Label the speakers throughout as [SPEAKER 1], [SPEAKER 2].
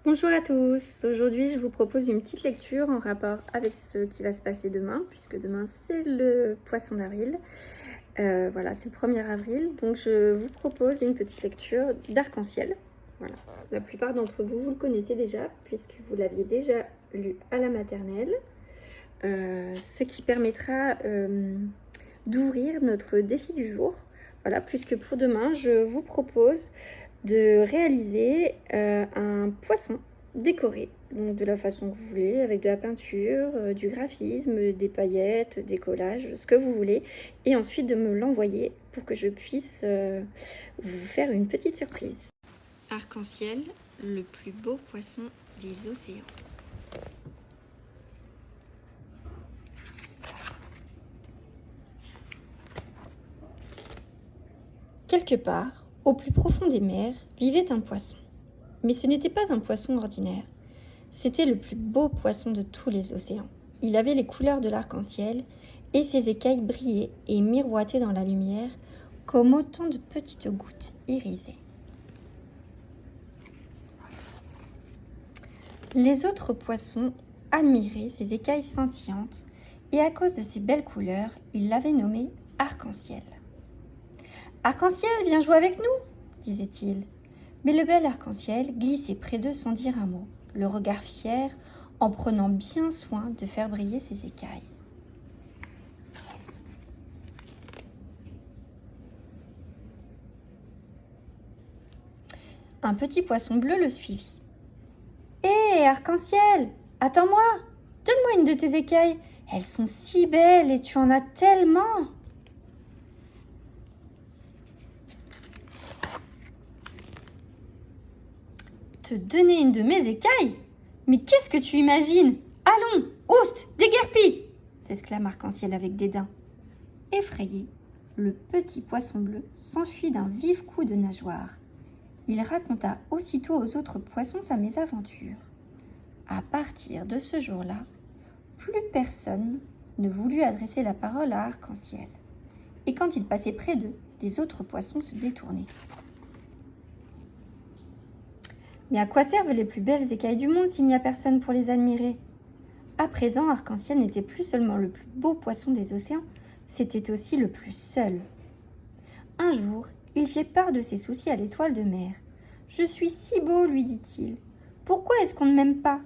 [SPEAKER 1] Bonjour à tous, aujourd'hui je vous propose une petite lecture en rapport avec ce qui va se passer demain, puisque demain c'est le poisson d'avril. Voilà, c'est le 1er avril, donc je vous propose une petite lecture d'arc-en-ciel. Voilà. La plupart d'entre vous, vous le connaissez déjà, puisque vous l'aviez déjà lu à la maternelle, ce qui permettra d'ouvrir notre défi du jour. Voilà, puisque pour demain, je vous propose de réaliser un poisson décoré, donc de la façon que vous voulez, avec de la peinture, du graphisme, des paillettes, des collages, ce que vous voulez, et ensuite de me l'envoyer pour que je puisse vous faire une petite surprise. Arc-en-ciel, le plus beau poisson des océans. Quelque part, au plus profond des mers, vivait un poisson. Mais ce n'était pas un poisson ordinaire. C'était le plus beau poisson de tous les océans. Il avait les couleurs de l'arc-en-ciel et ses écailles brillaient et miroitaient dans la lumière comme autant de petites gouttes irisées. Les autres poissons admiraient ses écailles scintillantes et à cause de ses belles couleurs, ils l'avaient nommé arc-en-ciel. « Arc-en-ciel, viens jouer avec nous !» disait-il. Mais le bel arc-en-ciel glissait près d'eux sans dire un mot, le regard fier, en prenant bien soin de faire briller ses écailles. Un petit poisson bleu le suivit. « Hé, arc-en-ciel, attends-moi, donne-moi une de tes écailles, elles sont si belles et tu en as tellement !» Te donner une de mes écailles? Mais qu'est-ce que tu imagines? Allons, oust, déguerpis! S'exclame Arc-en-ciel avec dédain. Effrayé, le petit poisson bleu s'enfuit d'un vif coup de nageoire. Il raconta aussitôt aux autres poissons sa mésaventure. À partir de ce jour-là, plus personne ne voulut adresser la parole à Arc-en-ciel. Et quand il passait près d'eux, les autres poissons se détournaient. Mais à quoi servent les plus belles écailles du monde s'il n'y a personne pour les admirer? À présent, Arc-en-ciel n'était plus seulement le plus beau poisson des océans, c'était aussi le plus seul. Un jour, il fit part de ses soucis à l'étoile de mer. « Je suis si beau, lui dit-il. Pourquoi est-ce qu'on ne m'aime pas ?»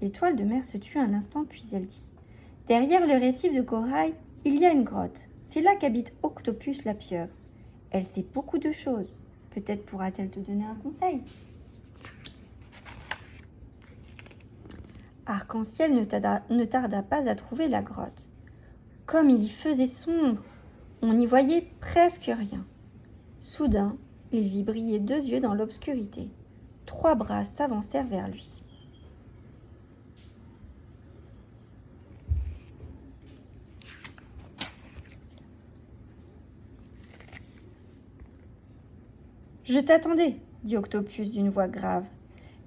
[SPEAKER 1] L'étoile de mer se tut un instant, puis elle dit « Derrière le récif de corail, il y a une grotte. C'est là qu'habite Octopus la pieuvre. Elle sait beaucoup de choses. Peut-être pourra-t-elle te donner un conseil. » Arc-en-ciel ne tarda pas à trouver la grotte. Comme il y faisait sombre, on n'y voyait presque rien. Soudain, il vit briller 2 yeux dans l'obscurité. 3 bras s'avancèrent vers lui. « Je t'attendais, dit Octopus d'une voix grave.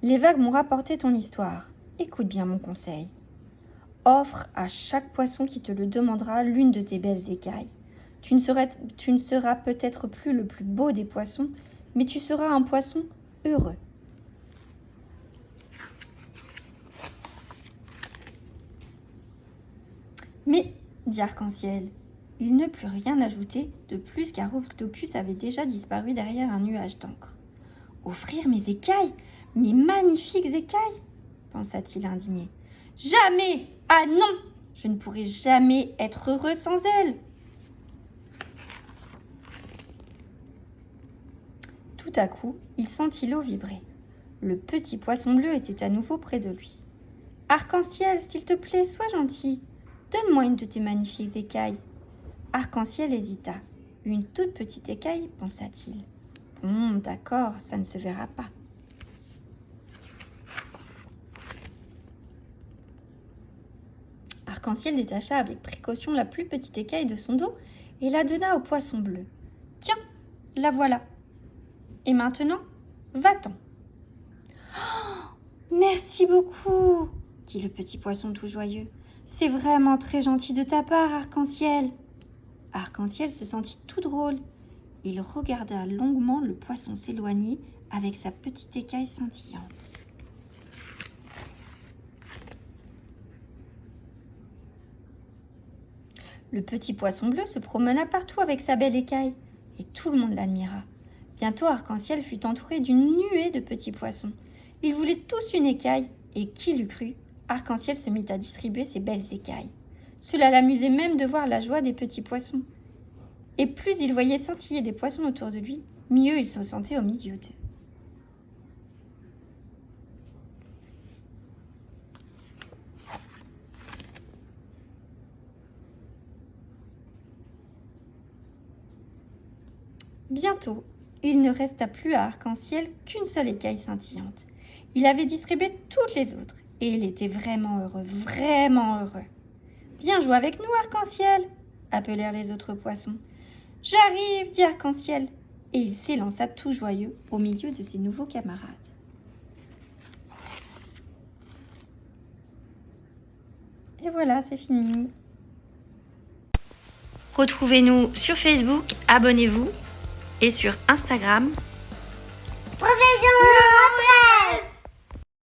[SPEAKER 1] Les vagues m'ont rapporté ton histoire. Écoute bien mon conseil. Offre à chaque poisson qui te le demandera l'une de tes belles écailles. Tu ne seras peut-être plus le plus beau des poissons, mais tu seras un poisson heureux. » Mais, dit Arc-en-ciel, il ne put rien ajouter de plus car Octopus avait déjà disparu derrière un nuage d'encre. « Offrir mes écailles, mes magnifiques écailles !» pensa-t-il indigné. « Jamais! Ah non! Je ne pourrai jamais être heureux sans elles !» Tout à coup, il sentit l'eau vibrer. Le petit poisson bleu était à nouveau près de lui. « Arc-en-ciel, s'il te plaît, sois gentil. Donne-moi une de tes magnifiques écailles. » Arc-en-ciel hésita. « Une toute petite écaille, pensa-t-il. Bon, d'accord, ça ne se verra pas. » Arc-en-ciel détacha avec précaution la plus petite écaille de son dos et la donna au poisson bleu. « Tiens, la voilà. Et maintenant, va-t'en. »« Oh, merci beaucoup, dit le petit poisson tout joyeux. C'est vraiment très gentil de ta part, Arc-en-ciel. » Arc-en-ciel se sentit tout drôle. Il regarda longuement le poisson s'éloigner avec sa petite écaille scintillante. Le petit poisson bleu se promena partout avec sa belle écaille, et tout le monde l'admira. Bientôt, Arc-en-Ciel fut entouré d'une nuée de petits poissons. Ils voulaient tous une écaille, et qui l'eût cru, Arc-en-Ciel se mit à distribuer ses belles écailles. Cela l'amusait même de voir la joie des petits poissons. Et plus il voyait scintiller des poissons autour de lui, mieux il se sentait au milieu d'eux. Bientôt, il ne resta plus à Arc-en-Ciel qu'une seule écaille scintillante. Il avait distribué toutes les autres, et il était vraiment heureux, vraiment heureux. « Viens jouer avec nous, Arc-en-Ciel !» appelèrent les autres poissons. « J'arrive !» dit Arc-en-Ciel, et il s'élança tout joyeux au milieu de ses nouveaux camarades. Et voilà, c'est fini. Retrouvez-nous sur Facebook, abonnez-vous, et sur Instagram.
[SPEAKER 2] Profession